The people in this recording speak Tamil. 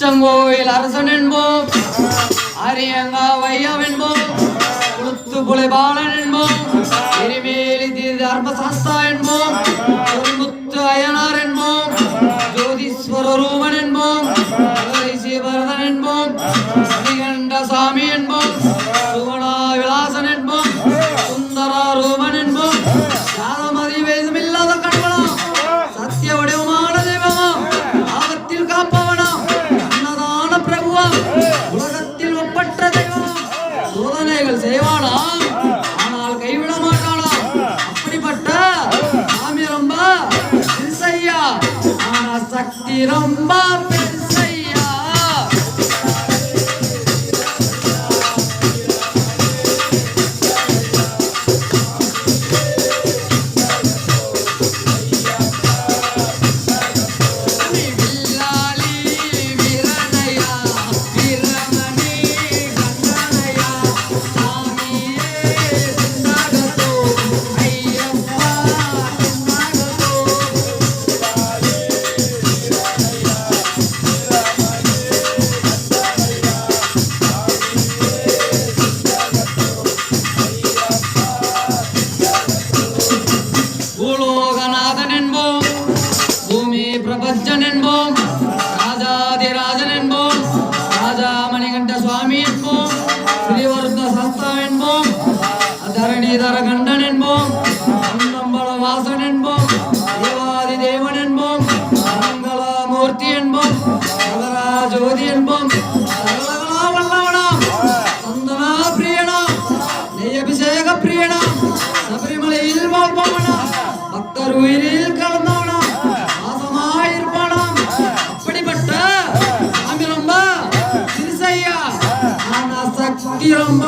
அச்சங்கோயில் அரசன் என்போம், அரியங்கா வையம் என்போம், குளுத்து புலைபாலன் என்போம், எரிமேலி தர்மசாஸ்தா என்போம், முத்து அயனார் என்போம், ஜோதிஸ்வர ரூபன் என்போம், சிவரதன் என்போம், மணிகண்ட சாமி என்போம், சுகுணா விலாசன் என்போம், சுந்தரா ரூபன் என்போம், யாதமதி வேதமில்லாத கடவுளாம், சத்திய வடிவமான தெய்வமாம், ஆபத்தில் காப்பவனாம், அன்னதான பிரபுவாம், உலகத்தில் ஒப்பற்ற தெய்வம், சோதனைகள் செய்வானாம், ஆனால் கைவிட மாட்டானாம். அப்படிப்பட்ட சாமி ரொம்ப பெருசையா, ஆனா சக்தி ரொம்ப பெருசையா. பூலோகநாதன் என்போம், பூமி பிரபஞ்சன் என்போம், ராஜாதிராஜன் என்போம், ராஜா மணிகண்ட சுவாமி என்போம், ஸ்ரீவர்த சஸ்தா என்போம், தரணிதர கண்டன் என்போம், அன்னம்பல வாசன் என்போம், தேவாதி தேவன் என்போம், மங்களமூர்த்தி என்போம், சதரா ஜோதி என்போம், சகலகலா வல்லவனாம், சந்தனா பிரியனாம், நெய்யபிஷேக பிரியனாம், சபரிமலையில் வாழ்பவனாம், பக்தர் உயிரில் கலந்தவனாம், வாசமாயிருப்பானாம். அப்படிப்பட்ட சாமி ரொம்ப சிறுசையா, ஆனா சக்தி ரொம்ப